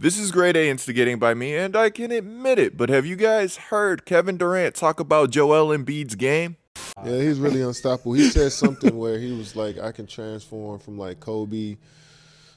This is grade A instigating by me, and I can admit it, but have you guys heard Kevin Durant talk about Joel Embiid's game? Yeah, he's really unstoppable. He said something where he was like, I can transform from like Kobe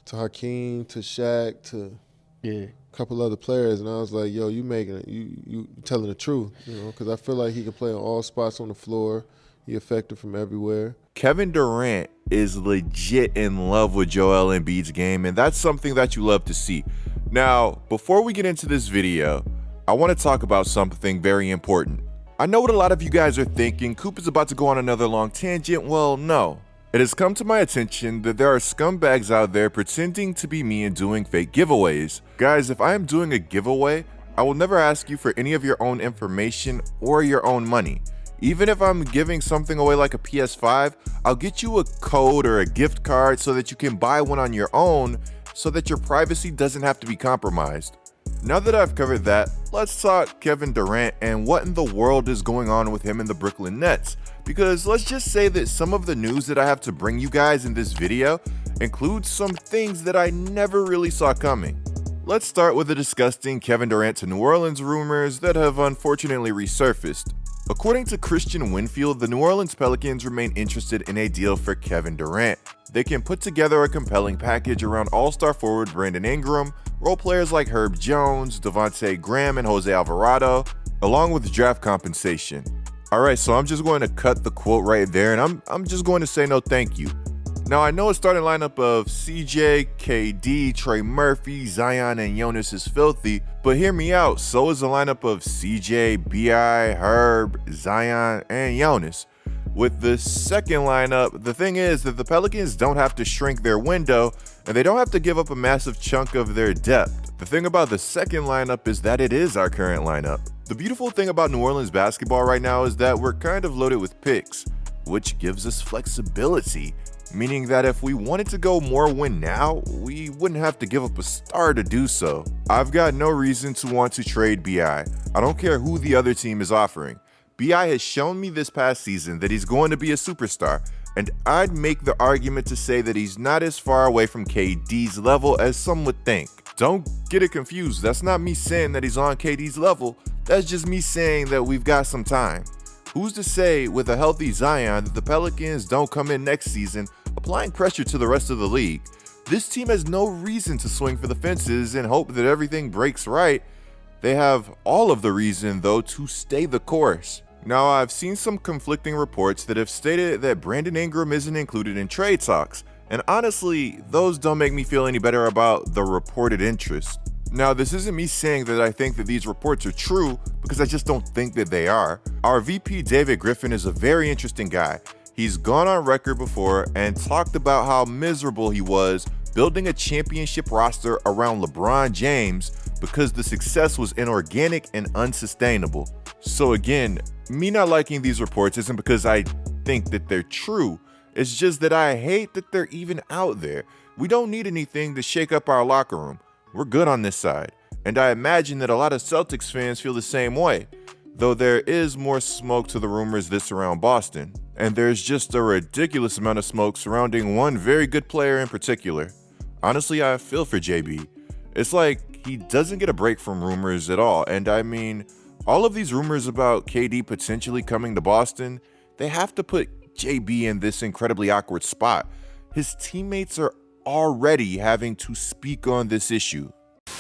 to Hakeem to Shaq to Yeah. a couple other players, and I was like, yo, you making it, you telling the truth, because I feel like he can play on all spots on the floor. He effective from everywhere. Kevin Durant is legit in love with Joel Embiid's game, and that's something that you love to see. Now, before we get into this video, I want to talk about something very important. I know what a lot of you guys are thinking. Coop is about to go on another long tangent. Well, no. It has come to my attention that there are scumbags out there pretending to be me and doing fake giveaways. Guys, if I am doing a giveaway, I will never ask you for any of your own information or your own money. Even if I'm giving something away like a PS5, I'll get you a code or a gift card so that you can buy one on your own so that your privacy doesn't have to be compromised. Now that I've covered that, let's talk Kevin Durant and what in the world is going on with him and the Brooklyn Nets. Because let's just say that some of the news that I have to bring you guys in this video includes some things that I never really saw coming. Let's start with the disgusting Kevin Durant to New Orleans rumors that have unfortunately resurfaced. According to Christian Winfield, the New Orleans Pelicans remain interested in a deal for Kevin Durant. They can put together a compelling package around all-star forward Brandon Ingram, role players like Herb Jones, Devontae Graham, and Jose Alvarado, along with draft compensation. Alright, so I'm just going to cut the quote right there, and I'm just going to say no thank you. Now, I know a starting lineup of CJ, KD, Trey Murphy, Zion, and Jonas is filthy, but hear me out, so is the lineup of CJ, BI, Herb, Zion, and Jonas. With the second lineup, the thing is that the Pelicans don't have to shrink their window, and they don't have to give up a massive chunk of their depth. The thing about the second lineup is that it is our current lineup. The beautiful thing about New Orleans basketball right now is that we're kind of loaded with picks, which gives us flexibility. Meaning that if we wanted to go more win now, we wouldn't have to give up a star to do so. I've got no reason to want to trade BI. I don't care who the other team is offering. BI has shown me this past season that he's going to be a superstar, and I'd make the argument to say that he's not as far away from KD's level as some would think. Don't get it confused, that's not me saying that he's on KD's level, that's just me saying that we've got some time. Who's to say with a healthy Zion that the Pelicans don't come in next season applying pressure to the rest of the league? This team has no reason to swing for the fences and hope that everything breaks right. They have all of the reason, though, to stay the course. Now, I've seen some conflicting reports that have stated that Brandon Ingram isn't included in trade talks, and honestly, those don't make me feel any better about the reported interest. Now, this isn't me saying that I think that these reports are true, because I just don't think that they are. Our VP David Griffin is a very interesting guy. He's gone on record before and talked about how miserable he was building a championship roster around LeBron James because the success was inorganic and unsustainable. So again, me not liking these reports isn't because I think that they're true. It's just that I hate that they're even out there. We don't need anything to shake up our locker room. We're good on this side. And I imagine that a lot of Celtics fans feel the same way, though there is more smoke to the rumors that surround Boston. And there's just a ridiculous amount of smoke surrounding one very good player in particular. Honestly, I feel for JB. It's like he doesn't get a break from rumors at all. And I mean, all of these rumors about KD potentially coming to Boston, they have to put JB in this incredibly awkward spot. His teammates are already having to speak on this issue.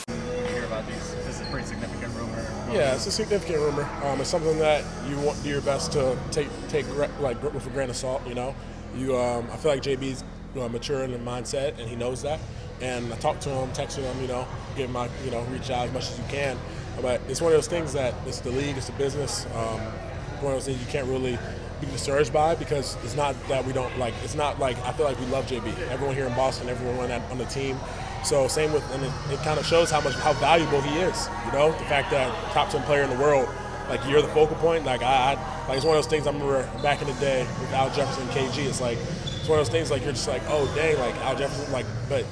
You hear about these? This is a pretty significant rumor. Yeah, it's a significant rumor. It's something that you want to do your best to take like with a grain of salt. You know, I feel like JB's mature in the mindset, and he knows that. And I talked to him, texted him, give him my, reach out as much as you can. But it's one of those things that it's the league, it's the business. One of those things you can't really be discouraged by, because it's not that we don't like. It's not like I feel like we love JB. Everyone here in Boston, everyone on the team. So same with, and it kind of shows how valuable he is. The fact that top 10 player in the world, like you're the focal point. Like it's one of those things. I remember back in the day with Al Jefferson, and KG. It's one of those things like you're just like, oh dang, like Al Jefferson, but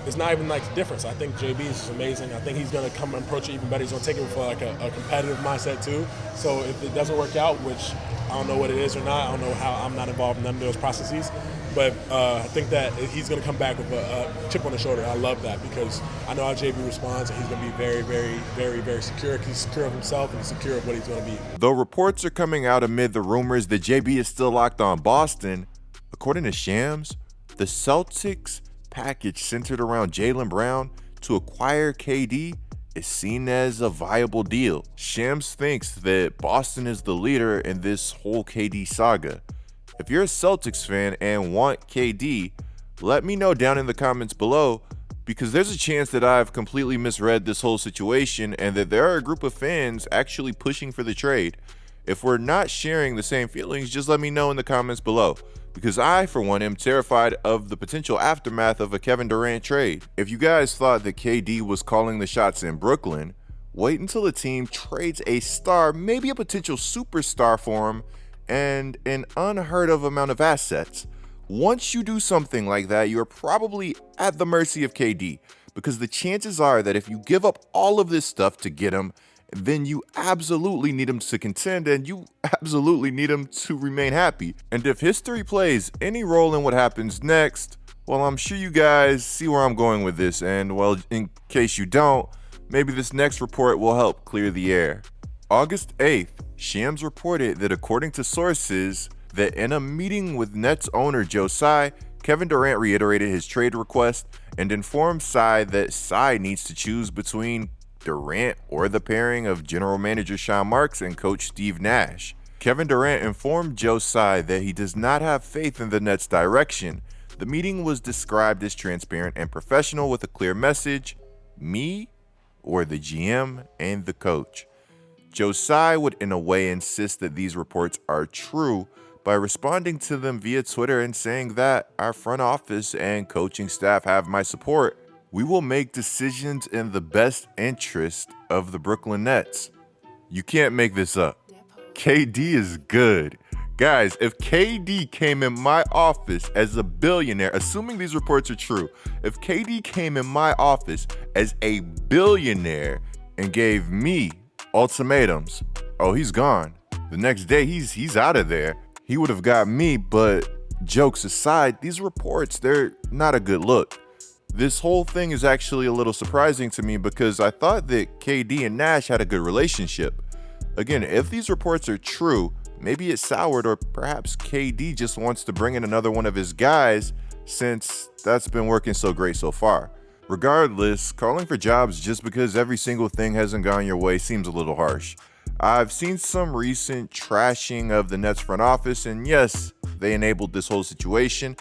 it's not even like the difference. I think JB is amazing. I think he's going to come and approach it even better. He's going to take it with like a competitive mindset too. So if it doesn't work out, which I don't know what it is or not, I don't know how, I'm not involved in none of those processes, but I think that he's going to come back with a chip on his shoulder. I love that because I know how JB responds, and he's going to be very, very, very, very secure. He's secure of himself and he's secure of what he's going to be. Though reports are coming out amid the rumors that JB is still locked on Boston, according to Shams, the Celtics package centered around Jaylen Brown to acquire KD is seen as a viable deal. Shams thinks that Boston is the leader in this whole KD saga. If you're a Celtics fan and want KD, let me know down in the comments below, because there's a chance that I've completely misread this whole situation and that there are a group of fans actually pushing for the trade. If we're not sharing the same feelings, just let me know in the comments below, because I, for one, am terrified of the potential aftermath of a Kevin Durant trade. If you guys thought that KD was calling the shots in Brooklyn, wait until the team trades a star, maybe a potential superstar for him, and an unheard of amount of assets. Once you do something like that, you're probably at the mercy of KD, because the chances are that if you give up all of this stuff to get him, then you absolutely need him to contend, and you absolutely need him to remain happy. And if history plays any role in what happens next, well, I'm sure you guys see where I'm going with this, and well, in case you don't, maybe this next report will help clear the air. August 8th, Shams reported that according to sources, that in a meeting with Nets owner Joe Tsai, Kevin Durant reiterated his trade request and informed Tsai that Tsai needs to choose between Durant or the pairing of general manager Sean Marks and coach Steve Nash. Kevin Durant informed Joe Tsai that he does not have faith in the Nets' direction. The meeting was described as transparent and professional with a clear message: me or the GM and the coach. Joe Tsai would in a way insist that these reports are true by responding to them via Twitter and saying that our front office and coaching staff have my support. We will make decisions in the best interest of the Brooklyn Nets. You can't make this up. KD is good. Guys, if KD came in my office as a billionaire, assuming these reports are true, if KD came in my office as a billionaire and gave me ultimatums, oh, he's gone. The next day, he's out of there. He would have got me, but jokes aside, these reports, they're not a good look. This whole thing is actually a little surprising to me because I thought that KD and Nash had a good relationship. Again, if these reports are true, maybe it's soured, or perhaps KD just wants to bring in another one of his guys since that's been working so great so far. Regardless, calling for jobs just because every single thing hasn't gone your way seems a little harsh. I've seen some recent trashing of the Nets front office, and yes, they enabled this whole situation,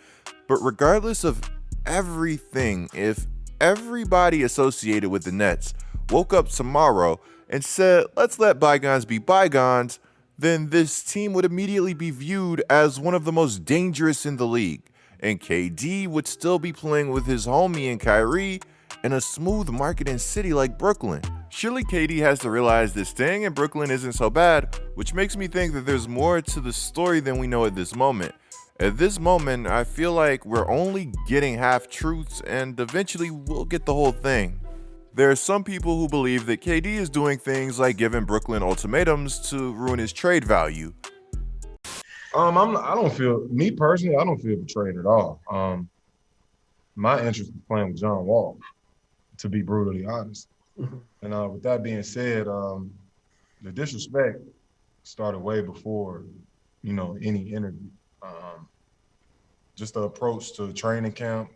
but regardless of everything, if everybody associated with the Nets woke up tomorrow and said, let's let bygones be bygones, then this team would immediately be viewed as one of the most dangerous in the league, and KD would still be playing with his homie and Kyrie in a smooth marketing city like Brooklyn. Surely KD has to realize that staying in Brooklyn isn't so bad, which makes me think that there's more to the story than we know at this moment. At this moment, I feel like we're only getting half-truths, and eventually we'll get the whole thing. There are some people who believe that KD is doing things like giving Brooklyn ultimatums to ruin his trade value. I don't feel betrayed at all. My interest is playing with John Wall, to be brutally honest. And with that being said, the disrespect started way before, any interview. Just the approach to training camp,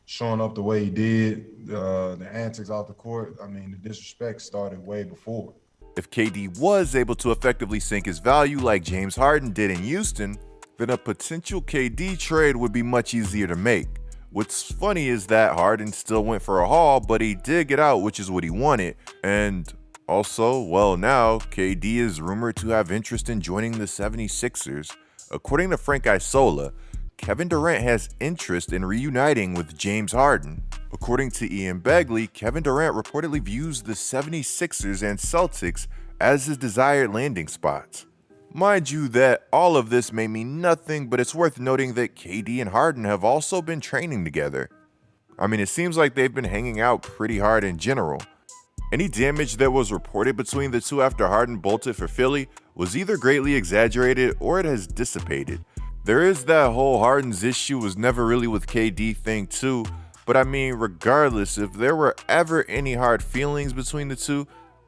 showing up the way he did, the antics off the court. I mean, the disrespect started way before. If KD was able to effectively sink his value like James Harden did in Houston, then a potential KD trade would be much easier to make. What's funny is that Harden still went for a haul, but he did get out, which is what he wanted. And also, well, now KD is rumored to have interest in joining the 76ers. According to Frank Isola, Kevin Durant has interest in reuniting with James Harden. According to Ian Begley, Kevin Durant reportedly views the 76ers and Celtics as his desired landing spots. Mind you that all of this may mean nothing, but it's worth noting that KD and Harden have also been training together. I mean, it seems like they've been hanging out pretty hard in general. Any damage that was reported between the two after Harden bolted for Philly was either greatly exaggerated or it has dissipated. There is that whole Harden's issue was never really with KD thing too, but I mean, regardless, if there were ever any hard feelings between the two,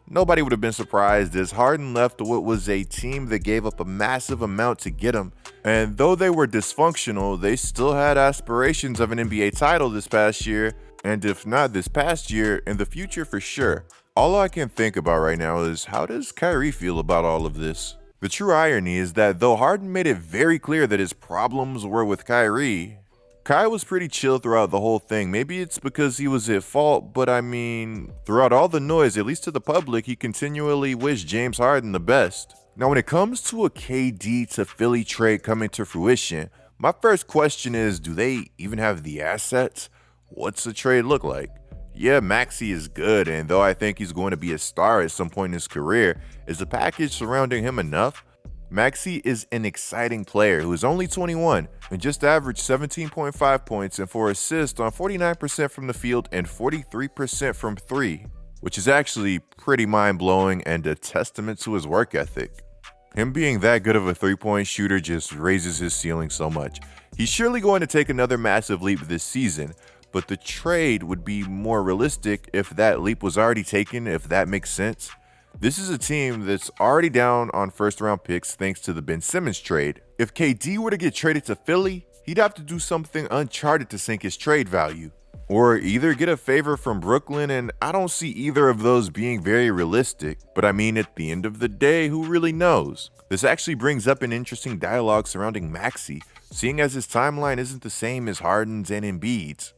nobody would have been surprised as Harden left what was a team that gave up a massive amount to get him. And though they were dysfunctional, they still had aspirations of an NBA title this past year, and if not this past year, in the future for sure. All I can think about right now is, how does Kyrie feel about all of this? The true irony is that though Harden made it very clear that his problems were with Kyrie, Kai was pretty chill throughout the whole thing. Maybe it's because he was at fault, but I mean, throughout all the noise, at least to the public, he continually wished James Harden the best. Now, when it comes to a KD to Philly trade coming to fruition, my first question is, do they even have the assets? What's the trade look like? Yeah, Maxey is good, and though I think he's going to be a star at some point in his career, is the package surrounding him enough? Maxey is an exciting player who is only 21 and just averaged 17.5 points and 4 assists on 49% from the field and 43% from 3, which is actually pretty mind-blowing and a testament to his work ethic. Him being that good of a three-point shooter just raises his ceiling so much. He's surely going to take another massive leap this season, but the trade would be more realistic if that leap was already taken, if that makes sense. This is a team that's already down on first-round picks thanks to the Ben Simmons trade. If KD were to get traded to Philly, he'd have to do something uncharted to sink his trade value. Or either get a favor from Brooklyn, and I don't see either of those being very realistic. But I mean, at the end of the day, who really knows? This actually brings up an interesting dialogue surrounding Maxey, seeing as his timeline isn't the same as Harden's and Embiid's.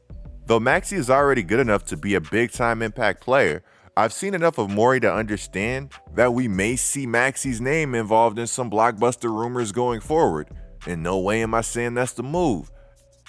Though Maxey is already good enough to be a big-time impact player, I've seen enough of Morey to understand that we may see Maxey's name involved in some blockbuster rumors going forward. In no way am I saying that's the move.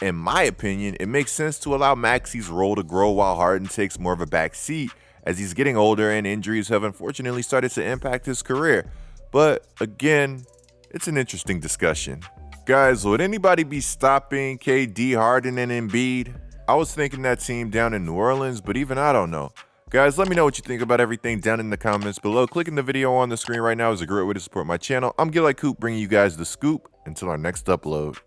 In my opinion, it makes sense to allow Maxey's role to grow while Harden takes more of a back seat as he's getting older and injuries have unfortunately started to impact his career. But again, it's an interesting discussion. Guys, would anybody be stopping KD, Harden, and Embiid? I was thinking that team down in New Orleans, but even I don't know. Guys, let me know what you think about everything down in the comments below. Clicking the video on the screen right now is a great way to support my channel. I'm GETLIKECOOP bringing you guys the scoop. Until our next upload.